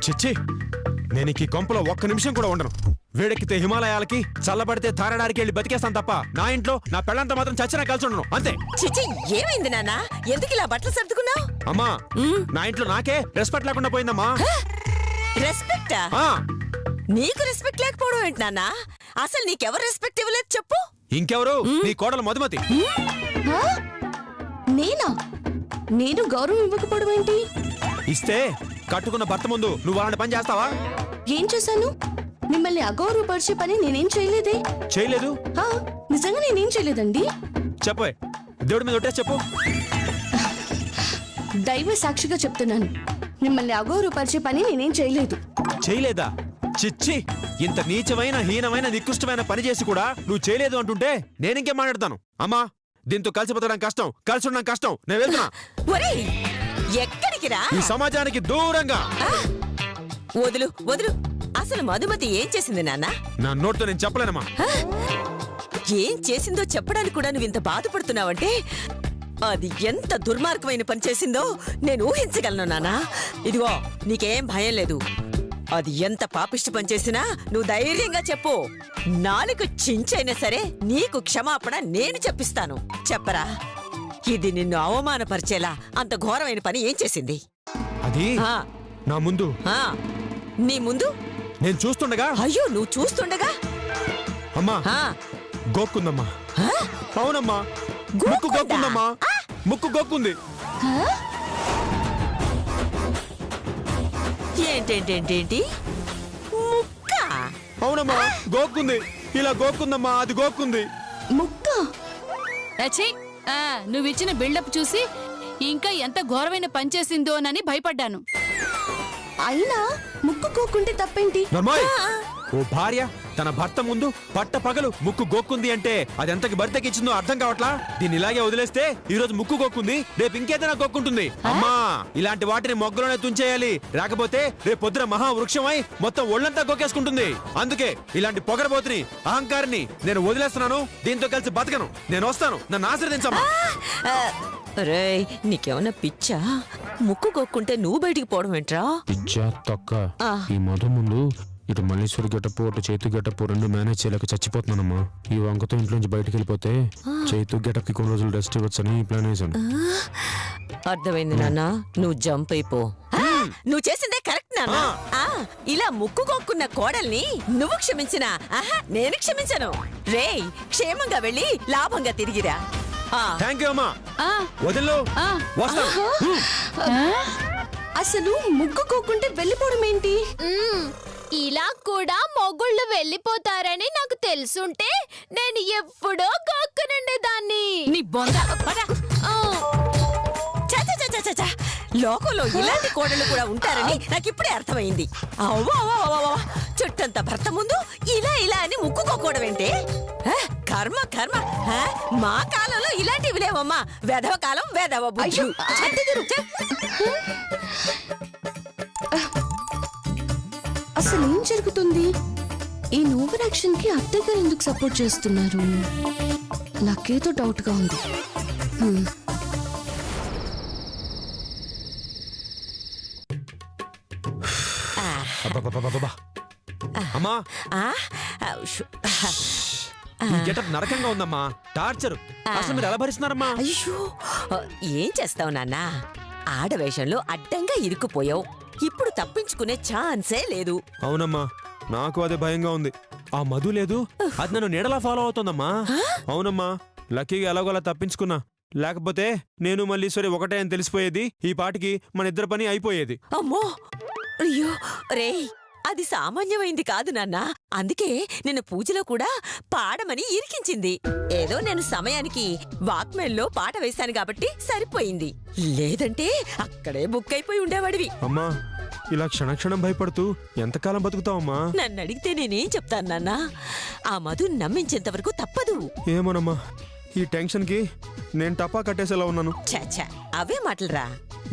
చిచ్చి, నేను ఈ కొంపలో ఒక్క నిమిషం కూడా ఉండను. వేడెక్కితే హిమాలయాలకి, చల్లబడితే తారడానికి వెళ్ళి బతికేస్తాను తప్ప నా ఇంట్లో నా పెళ్ళంతా మాత్రం చచ్చినా కలిసి ఉండను అంతే. చిచి, ఏమైంది నాన్న? ఎందుకు ఇలా బట్టలు సర్దుకున్నావు? అమ్మా, నా ఇంట్లో నాకే రెస్పెక్ట్ లేకుండా పోయిందమ్మా. రెస్పెక్టా? నీకు రెస్పెక్ట్ లేకపోవడం ఏంటి నాన్న? అసలు నీకెవరు రెస్పెక్ట్ ఇవ్వలేదు చెప్పు. ఇంకెవరు? నీ కోడలు మధుమతి. నేనా? నేను గౌరవం ఇవ్వకపోవడం ఏంటి? ఇస్తే కట్టుకున్న భర్త ముందు నువ్వు అలాంటి పని చేస్తావా? ఏం చేశాను? మిమ్మల్ని అగౌరవపరిచే పని నేనేం చేయలేదే. చేయలేదు? నిజంగా నేనేం చేయలేదండి. చెప్పే, దేవుడి మీద ఒట్టేసి చెప్పు. దైవ సాక్షిగా చెప్తున్నాను, మిమ్మల్ని అగౌరవపరిచే పని నేనేం చేయలేదు. చేయలేదా? చిచ్చి, ఇంత నీచమైన హీనమైన నికృష్టమైన పని చేసి కూడా నువ్వు చేయలేదు అంటుంటే నేనింకేం మాట్లాడతాను? అమ్మా, దీంతో కలిసి బతకడం కష్టం, కలిసి ఉండడం కష్టం. నేను వెళ్తున్నా. ఎక్కడికి రా? ఈ సమాజానికి దూరంగా. వదులు వదులు. అసలు మధుమతి ఏం చేసింది నాన్న? నా నోట్తో నేను చెప్పలేనమ్మా. ఏం చేసిందో చెప్పడానికి కూడా నువ్వు ఇంత బాధపడుతున్నావంటే అది ఎంత దుర్మార్గమైన పని చేసిందో నేను ఊహించగలను నాన్న. ఇదిగో, నీకేం భయం లేదు. అది ఎంత పాపిష్టి పని చేసినా నువ్వు ధైర్యంగా చెప్పు. నాలుగు చించైనా సరే నీకు క్షమాపణ నేను చెప్పిస్తాను. చెప్పరా, ఇది నిన్ను అవమానపరిచేలా అంత ఘోరమైన పని ఏం చేసింది? అది నా ముందు, నీ ముందు నేను చూస్తుండగా. అయ్యో, నువ్వు చూస్తుండగా? అమ్మా, గోక్కుందమ్మా. అవునమ్మా, ముక్కు గోక్కుందమ్మా. ముక్కు గోక్కుంది. ఏంటేంటేంటేంటి? ముక్క? అవునమ్మా, గోక్కుంది. ఇలా గోక్కుందమ్మా, అది గోక్కుంది. ముక్క? నువ్విచ్చిన బిల్డప్ చూసి ఇంకా ఎంత ఘోరమైన పని చేసిందోనని భయపడ్డాను. అయినా ముక్కు గోక్కుంటే తప్పేంటి? ఓ భార్య తన భర్త ముందు పట్ట పగలు ముక్కు గోక్కుంది అంటే అది ఎంతకి భర్తకిచ్చిందో అర్థం కావట్లా. దీన్ని ఇలాగే వదిలేస్తే ఈ రోజు ముక్కు గోక్కుంది, రేపు ఇంకేదైనా గోక్కుంటుంది. అమ్మా, ఇలాంటి వాటిని మొగ్గలోనే తుంచేయాలి, లేకపోతే రేపు పొద్దున మహావృక్షమై మొత్తం ఒళ్ళంతా గోకేసుకుంటుంది. అందుకే ఇలాంటి పొగరబోతుని, అహంకారిని నేను వదిలేస్తున్నాను. దీంతో కలిసి బతకను. నేను వస్తాను, నన్ను ఆశీర్వదించమ్మా. రేయ్, నీకేమన్నా పిచ్చా? ముక్కు గోక్కుంటే నువ్వు బయటికి పోవడం ఏంట్రా? పిచ్చా తొక్క. ఈ మధు ముందు ఇటు మల్లీశ్వరి గెటపు, అటు చైతు గెటపు రెండు మేనేజ్ చేయలేక చచ్చిపోతున్నానమ్మా. ఈ వంకతో ఇంట్లో నుంచి బయటకు వెళ్ళిపోతే చైతు గెటప్ కి కొన్ని రోజులు రెస్ట్ ఇవ్వచ్చని ప్లాన్ వేసాను. అర్థమైంది నాన్న, నువ్వు జంప్ అయిపో. నువ్వు చేసిందే కరెక్ట్ నాన్న. ఇలా ముక్కు గోక్కున్న కోడల్ని నువ్వు క్షమించినా నేను క్షమించను. రేయ్, క్షేమంగా వెళ్ళి లాభంగా తిరిగిరా. థ్యాంక్ యూ అమ్మా. వదిలో వస్తా. అసలు ముక్కు గోక్కుంటే వెళ్ళిపోవడం ఏంటి? ఇలా కూడా మొగుళ్ళు వెళ్ళిపోతారని నాకు తెలుసుంటే నేను ఎప్పుడో గోక్కునుండేదాన్ని. నీ బొంద. లోకంలో ఇలాంటి కోడలు కూడా ఉంటారని నాకు ఇప్పుడే అర్థమైంది. చుట్టంత భర్త ముందు ఇలా ఇలా అని ముక్కుకోకూడదు ఏంటి? కర్మ కర్మ. మా కాలంలో ఇలాంటివి లేవమ్మా. వెధవ కాలం, వెధవ బుద్ధులు. అసలు ఏం జరుగుతుంది? ఈ ఓవర్ యాక్షన్ కి అత్తయ్య గారు ఎందుకు సపోర్ట్ చేస్తున్నారు? నాకేదో డౌట్ గా ఉంది. అమ్మా, గెటప్ నరకంగా ఉందమ్మా. టార్చర్. అసలు మీరు ఎలా భరిస్తున్నారమ్మా? అయ్యో, ఏం చేస్తావు నాన్న? ఆడవేషంలో అడ్డంగా ఇరుక్కుపోయావు. ఇప్పుడు తప్పించుకునే ఛాన్సే లేదు. అవునమ్మా, నాకు అదే భయంగా ఉంది. ఆ మధు లేదు, అది నన్ను నీడలా ఫాలో అవుతుందమ్మా. అవునమ్మా, లక్కీగా ఎలాగోలా తప్పించుకున్నా. లేకపోతే నేను మల్లీశ్వరి ఒకటే అని తెలిసిపోయేది. ఈ పాటికి మన ఇద్దరు పని అయిపోయేది. అమ్మో, అయ్యో రే, అది సామాన్యమైంది కాదు నాన్న. అందుకే నిన్న పూజలో కూడా పాడమని ఇరికించింది. ఏదో నేను సమయానికి వాక్మెన్లో పాట వేశాను కాబట్టి సరిపోయింది. లేదంటే అక్కడే బుక్ అయిపోయి ఉండేవాడివి. అమ్మా, ఇలా క్షణక్షణం భయపడుతూ ఎంతకాలం బతుకుతావమ్మా? నన్ను అడిగితే నేనేం చెప్తాను నాన్న? ఆ మధు నమ్మించేంత వరకు తప్పదు. ఏమోనమ్మా, ఈ టెన్షన్ కి నేను టపా కట్టేసేలా ఉన్నాను. చాచా, అవే మాటలురా.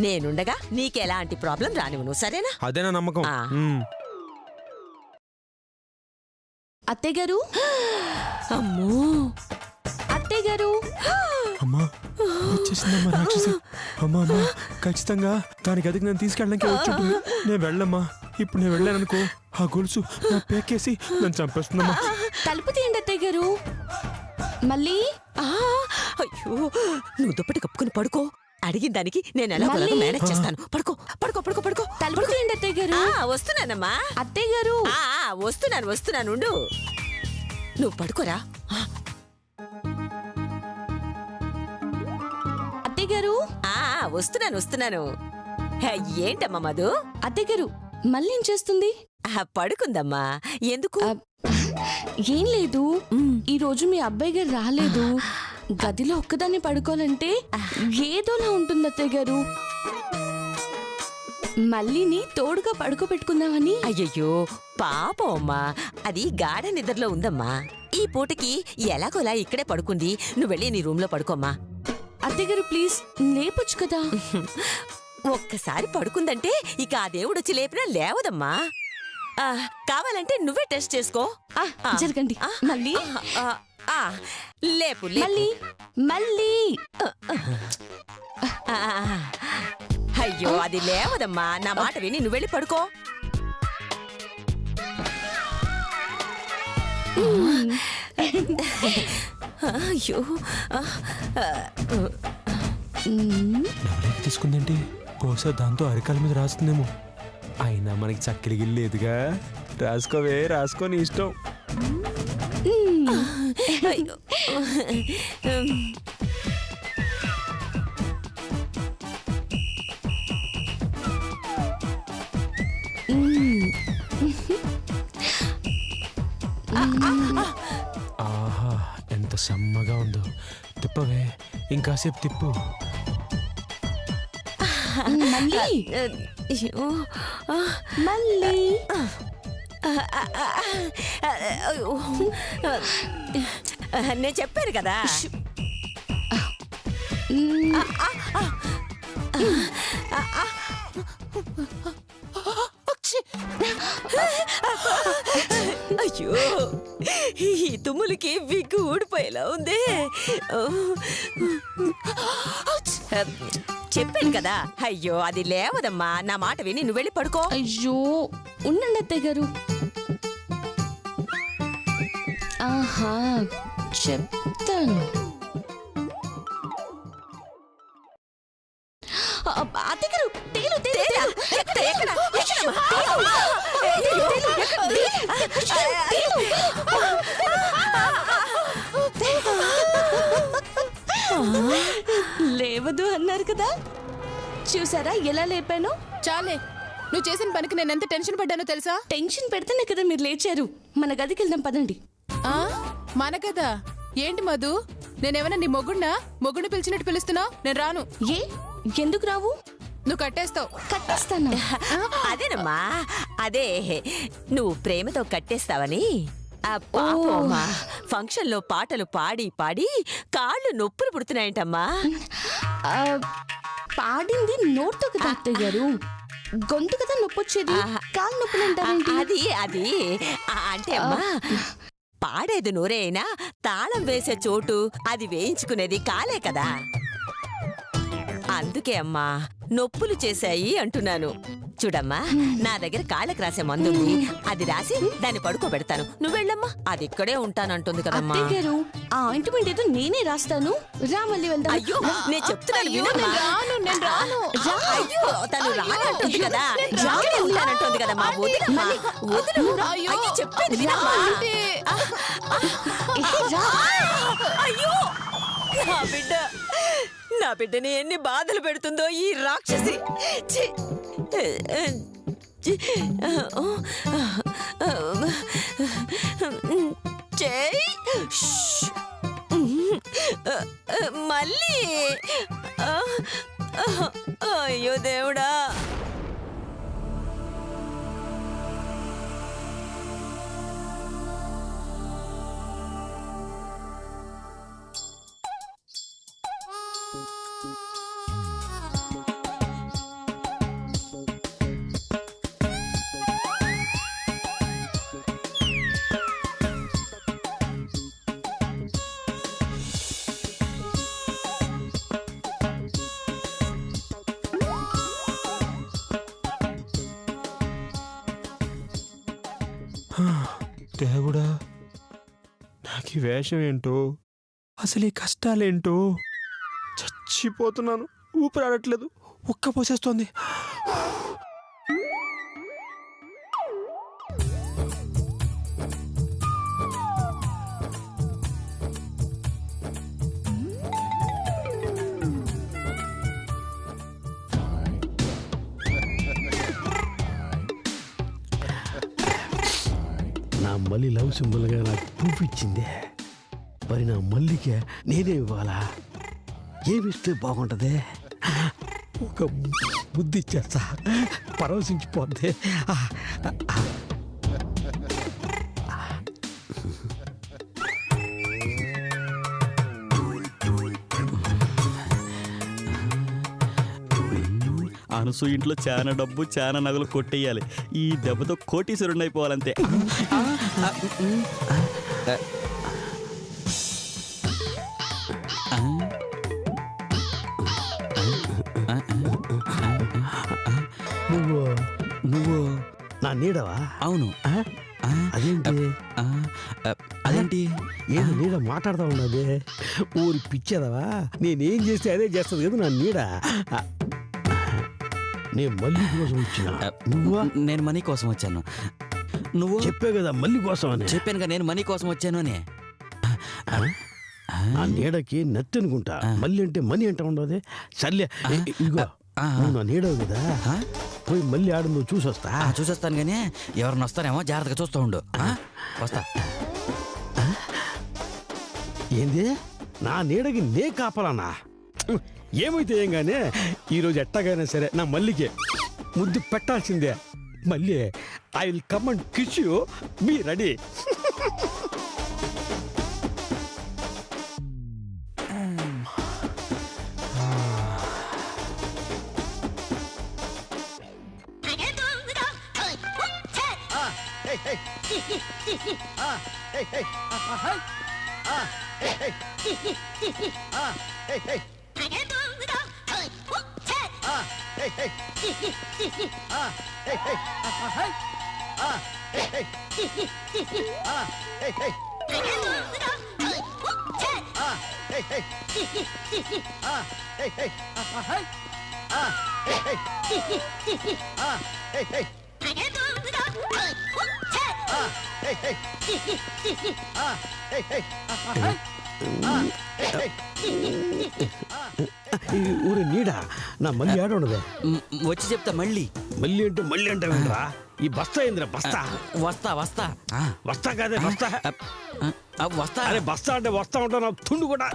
నేనుండగా నీకెలాంటి ప్రాబ్లం రానివ్వను, సరేనా? అదేనా నమ్మకం. అత్తయ్య గారు, అమ్మో, అత్తయ్య గారు. అమ్మా, వచ్చేసిందమ్మా రాక్షసి. అమ్మా అమ్మా, ఖచ్చితంగా దాని గదికి నేను తీసుకెళ్ళడానికి వచ్చి నేను వెళ్ళమ్మా. ఇప్పుడు నేను వెళ్ళాననుకో ఆ గొలుసు నా పేకేసి నన్ను చంపేస్తుందమ్మా. తలుపు తీయండి అత్తయ్య గారు. మళ్ళీ అయ్యో నువ్వు దుప్పటి కప్పుకుని పడుకో. అడిగిన దానికి నేను ఎలా మేనేజ్ చేస్తాను. పడుకో పడుకో పడుకో పడుకో. తలుపు తీయండి అత్తయ్య గారు. వస్తున్నానమ్మా. అత్తయ్య గారు వస్తున్నాను ఉండు. నువ్వు పడుకోరా. అత్తయ్య గారు వస్తున్నాను. ఏంటమ్మా మధు? అత్తయ్య గారు మళ్ళీ ఏం చేస్తుంది? పడుకుందమ్మా. ఎందుకు? ఏం లేదు, ఈ రోజు మీ అబ్బాయి గారు రాలేదు. గదిలో ఒక్కదాన్ని పడుకోవాలంటే ఏదోలా ఉంటుంది అత్తయ్య గారు. మళ్ళీని తోడుగా పడుకోబెట్టుకుందామని. అయ్యయ్యో పాపం అమ్మా, అది గాఢ నిద్రలో ఉందమ్మా. ఈ పూటకి ఎలాగోలా ఇక్కడే పడుకుంది. నువ్వు వెళ్ళి నీ రూమ్ లో పడుకోమ్మా. అత్తయ్య గారు ప్లీజ్ లేపొచ్చు కదా. ఒక్కసారి పడుకుందంటే ఇక ఆ దేవుడొచ్చి లేపినా లేవదమ్మా. కావాలంటే నువ్వే టెస్ట్ చేసుకో. జరగండి. మళ్ళీ లేపు మళ్ళీ మళ్ళీ. అయ్యో అది లేవదమ్మా. నా మాట విని నువ్వు వెళ్ళి పడుకో. అయ్యో తీసుకుందేంటి? బహుశా దాంతో అరికాల మీద రాస్తుందేమో. అయినా మనకి చక్కెర గిల్లు లేదుగా. రాసుకో నీ ఇష్టం. ఆహా ఎంత సమ్మగా ఉందో. తిప్పవే, ఇంకాసేపు తిప్పు. మళ్ళీ మళ్ళీ. నేను చెప్పాను కదా. అయ్యో ఈ తుమ్ములకి విగ్గు ఊడిపోయేలా ఉంది. చెప్పాను కదా. అయ్యో అది లేవదమ్మా. నా మాట విని నువ్వు వెళ్ళి పడుకో. అయ్యో ఉండండి అత్తయ్య గారు. ఆహా చెప్తాను. అత్తయ్య గారు తేలు లేవదు అన్నారు కదా. చూసారా ఎలా లేపాను? చాలే, నువ్వు చేసిన పనికి నేను ఎంత టెన్షన్ పడ్డానో తెలుసా? టెన్షన్ పెడితేనే కదా మీరు లేచారు. మన గదికి వెళ్దాం పదండి. మన కదా ఏంటి మధు? నేనేమన్నా నీ మొగుడిని పిలిచినట్టు పిలుస్తున్నావు? నేను రాను. ఏ ఎందుకు రావు? నువ్వు కట్టేస్తావు. కట్టేస్తాను. అదేనమ్మా, అదే నువ్వు ప్రేమతో కట్టేస్తావని. పాపమ్మా, ఫంక్షన్ లో పాటలు పాడి పాడి కాళ్ళు నొప్పులు పుడుతున్నాయంటమ్మా. పాడింది నోట్తో కదా అత్తయ్య గారు, గొంతు కదా నొప్పొచ్చేది. కాళ్ళు నొప్పులు అంటారేంటి? అది అంటే అమ్మా, పాడేది నోరే అయినా తాళం వేసే చోటు అది వేయించుకునేది కాలే కదా. అందుకే అమ్మా నొప్పులు చేశాయి అంటున్నాను. చూడమ్మా, నా దగ్గర కాళ్ళకి రాసే మందుంది. అది రాసి దాన్ని పడుకోబెడతాను. నువ్వు వెళ్ళమ్మా, అది ఇక్కడే ఉంటానంటుంది కదమ్మా. ఆ ఆయింట్మెంట్ ఏదో నేనే రాస్తాను. రా మళ్ళీ వెళ్దాం. అయ్యో నేను చెప్తున్నాను వినమ్మా. అయ్యో తను రానంటుంది కదా, ఇక్కడే ఉంటానంటుంది కదమ్మా. వదిలమ్మా, వదిలు. అయ్యో చెప్పేది వినమ్మా. అయ్యో నా బిడ్డని ఎన్ని బాధలు పెడుతుందో ఈ రాక్షసి. మళ్ళీ అయ్యో దేవుడా. దేవుడా, నాకు ఈ వేషం ఏంటో, అసలు ఈ కష్టాలేంటో, చచ్చిపోతున్నాను. ఊపిరాడట్లేదు, ఉక్క పోసేస్తోంది. నా మళ్ళీ లవ్ సింబల్గా నాకు ప్రూఫ్ ఇచ్చిందే. మరి నా మల్లికే నేనే ఇవ్వాలా? ఏమిస్తే బాగుంటుంది? ఒక బుద్ధి ఇచ్చేస్తా, పరవశించిపోద్ది. అనసు ఇంట్లో చాలా డబ్బు చాలా నగలు కొట్టేయాలి. ఈ దెబ్బతో కోటీశ్వరుడు అయిపోవాలంతే. నువ్వు నా నీడవా? అవును. అదేంటి అదేంటి ఏదో నీడ మాట్లాడుతూ ఉన్నది. ఊరి పిచ్చేదవా? నేనేం చేస్తే అదే చేస్తుంది కదా నా నీడ. నేను మళ్ళీ కోసం వచ్చిన. నువ్వా? నేను మనీ కోసం వచ్చాను. నువ్వు చెప్పే కదా మళ్ళీ కోసం అని. చెప్పానుగా నేను మనీ కోసం వచ్చాను అని. ఆ నీడకి నత్తి అనుకుంటా, మళ్ళీ అంటే మనీ అంటా ఉండదు. సర్లే, ఇదిగో నువ్వు నా నీడవు కదా, పోయి మళ్ళీ ఆడు నువ్వు చూసొస్తా. చూసొస్తాను కానీ ఎవరిని వస్తారేమో జాగ్రత్తగా చూస్తూ ఉండు. వస్తా. ఏంది నా నీడకి నే కాపాలనా? ఏమైతే ఏం గానీ ఈరోజు ఎట్టగైనా సరే నా మల్లికే ముద్దు పెట్టాల్సిందే. మళ్ళీ I will come and kiss you, be ready. ఊరి నీడ నా మళ్ళీ ఆడ ఉండదు. వచ్చి చెప్తా. మళ్ళీ అంటే మళ్ళీ అంటే వినరా? ఈ బస్తా ఏందిరా బస్తా? వస్తా వస్తా వస్తా కాదే బస్తా. వస్తా. అరే బస్తా అంటే వస్తా ఉంటా, నా తుండు కూడా.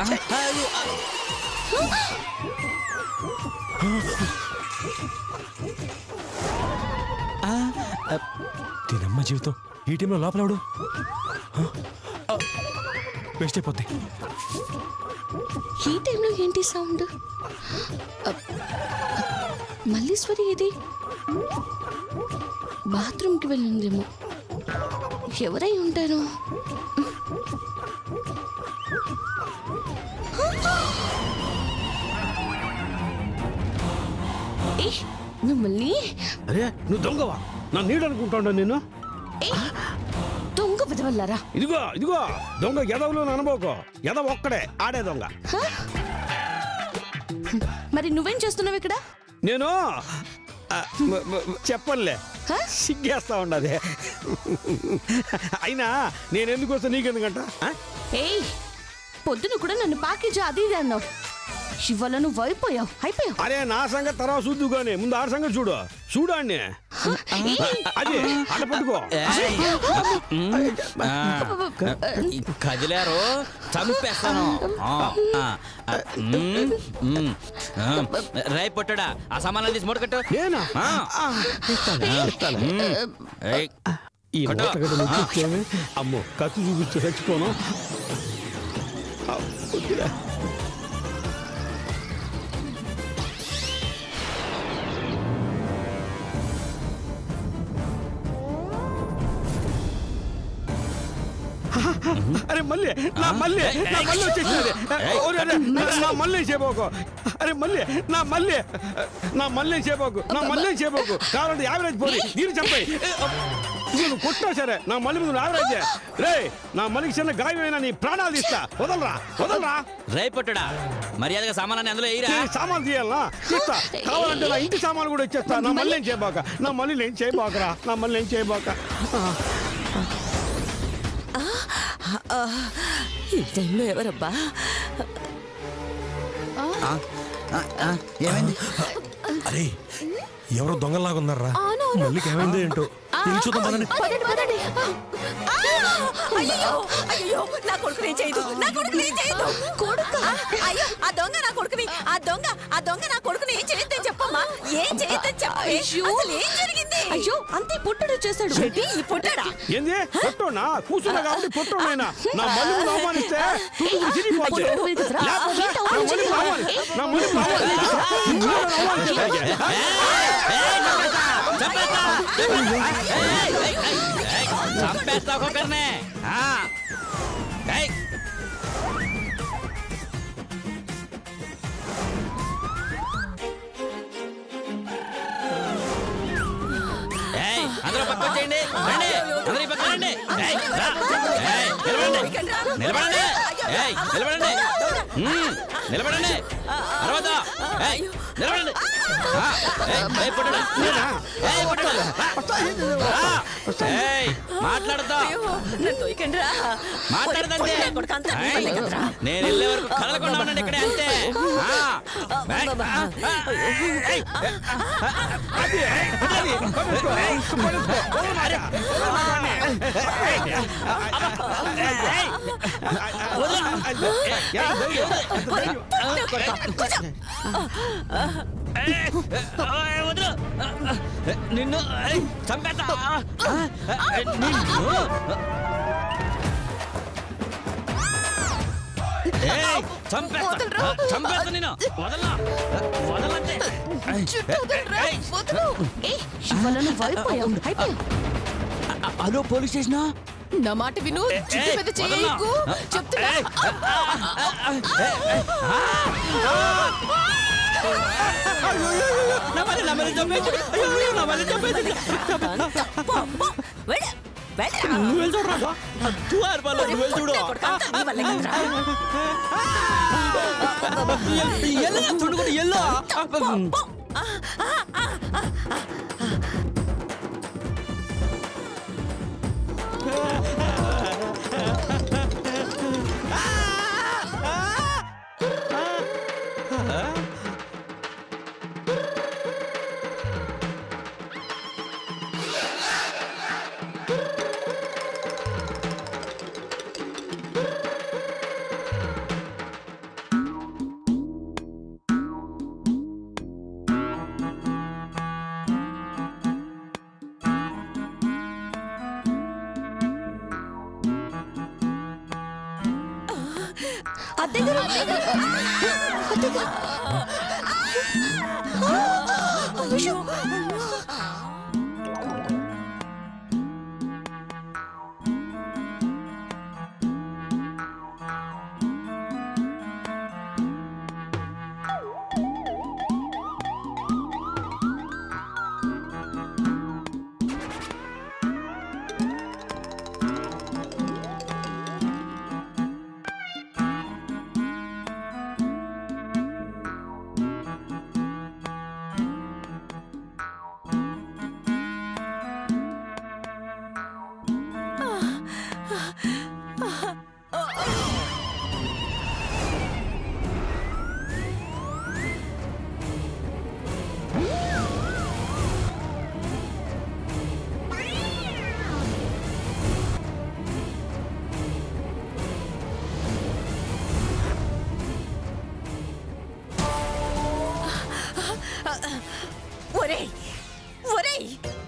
దీనమ్మ జీవితం ఈ టైంలో లోపలవాడు వేస్ట్ అయిపోద్ది. ఈ టైంలో ఏంటి సౌండ్? మల్లీశ్వరి ఏది? బాత్రూమ్కి వెళ్ళిందేమో. ఎవరై ఉంటారు? మిమ్మల్ని. అరే నువ్వు దొంగవా? నా నీడ అనుకుంటా నేను. దొంగ విధవల్లారా? ఇదిగో ఇదిగో దొంగ ఎదవలు అనుభవకో. ఎదవ ఒక్కడే ఆడే దొంగ. మరి నువ్వేం చేస్తున్నావు ఇక్కడ? నేను చెప్పనులే, సిగ్గేస్తా ఉండదే. అయినా నేను ఎందుకు వస్తా నీకెందుకంట? ఏయ్, పొద్దున కూడా నన్ను ప్యాకేజ్ అది ఇది అన్నావు. ఇవాళ నువ్వు అయిపోయావు. అరే నా సంగతి తర్వాత చూద్దు కానీ ముందు ఆడ సంగతి చూడు. చూడండి అది అట పట్టుకో. కదిలారు చంపేస్తాను. రై పొట్టడా ఆ సామాన్లు తీసి మూట కట్టు. నేనా? ఈ మూటగడ్డ అమ్మో కత్తి చూపిస్తే చచ్చిపోను. అరే మళ్ళీ నా మళ్ళీ వచ్చేసినది. నా మళ్ళీ చేయబోకు. అరే మళ్ళీ నా మళ్ళీ చేయబోకు. కావాలంటే యావరేజ్ పోయి దీన్ని చంపాయి. నువ్వు కొట్టినా సరే నా మల్లి ముందు నాగరాజే రే నా మల్లికి చిన్న గాయమైనా నీ ప్రాణాలు తీస్తా వదలరా వదలరా రేపట్టుడా మర్యాదగా సామానాన్ని అందులో వేయరా సామాన్లు తీయాలా తీస్తా కావాలంటే నా ఇంటి సామాన్లు కూడా ఇచ్చేస్తా నా మళ్ళీ ఏం చేయబాక నా మళ్ళీ ఏం చేయబాకరా నా మళ్ళీ ఏం చేయబాక ఈ టైంలో ఎవరబ్బా? ఏమైంది అరే ఎవరో దొంగలాగా ఉన్నారా మళ్ళీకి ఏమైందో ఏంటో చూద్దాం పదండి. అయ్యో అయ్యో నా కొడుకుని ఏం చేయదు, నా కొడుకుని ఏం చేయదు. కొడుకు అయ్యో ఆ దొంగ నా కొడుకుని ఆ దొంగ నా కొడుకుని ఏం చేయొద్దని చెప్పమ్మా. ఏం చేయొద్దని చెప్పే. అసలు ఏం జరిగింది? అయ్యో అంతే పుట్టడు చేశాడు. ఏంటి ఈ పుట్టాడా? ఏంది పొట్టోనా కూర్చున్నా కాబట్టి పొట్టోనైనా నా మళ్ళీ అవమానిస్తే తుమ్ము చిరిగిపోతే లేకపోతే నా మళ్ళీ కావాలి నా మళ్ళీ కావాలి చంపేస్తా ఒక్కొక్కరినే అందరూ పక్క వచ్చేయండి రండి అందరూ ఈ పక్క రండి నిలబడండి నిలబడండి నిలబడండి తర్వాత నిలబడండి మాట్లాడతా మాట్లాడదండి నేను వెళ్ళే వరకు కదలకుండా ఉండండి ఇక్కడే అంతే నిన్ను చంపేస్తా చంపేస్తా నేను వదలా వదలంటే హలో పోలీస్ స్టేషనా నా మాట విను. చుట్టూ పెద్ద చేయకు చెప్తున్నా.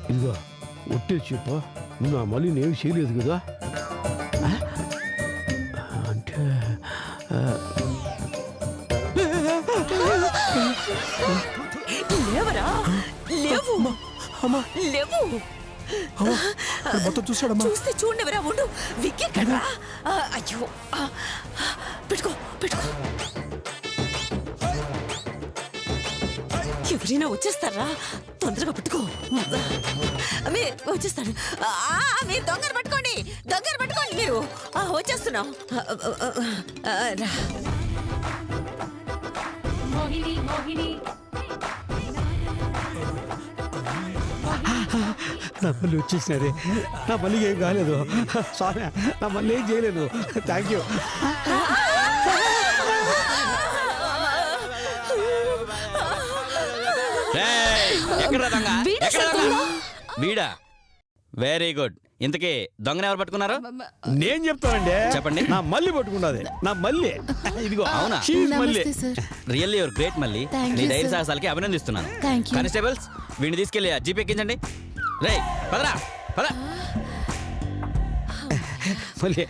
ఇదిగో ఒట్టే చెప్ప నువ్వు నా మళ్ళీ నేను చేయలేదు కదా అంటే లేవరా లేవు లేవు మొత్తం చూసాడమ్మా చూస్తే చూడవరా ఉండు విక్కెక్కడ్రా అయ్యో పెట్టుకో పెట్టుకో ఎవరైనా వచ్చేస్తారా? తొందరగా పట్టుకో. మీరు వచ్చేస్తాడు. మీరు దొంగను పట్టుకోండి, దొంగను పట్టుకోండి. మీరు వచ్చేస్తున్నాం. రా. నా మళ్ళీ వచ్చేసినది. నా మళ్ళీ ఏం కాలేదు. సారీ, నా మళ్ళీ ఏం చేయలేదు. Thank you. వీడా? Very good. ఇంతకీ దొంగని ఎవరు పట్టుకున్నారు? నేను చెప్తానండి. చెప్పండి. నా మళ్ళీ పట్టుకున్నది. నా మళ్ళీ ఇదిగో. అవునా? మళ్ళీ రియల్లీ యువర్ గ్రేట్ మళ్ళీ. నీ ధైర్య సాహసాలకి అభినందిస్తున్నాను. కానిస్టేబుల్స్, వీడిని తీసుకెళ్ళి జీప్ ఎక్కించండి. రేయ్ పదరా, పద. మళ్ళీ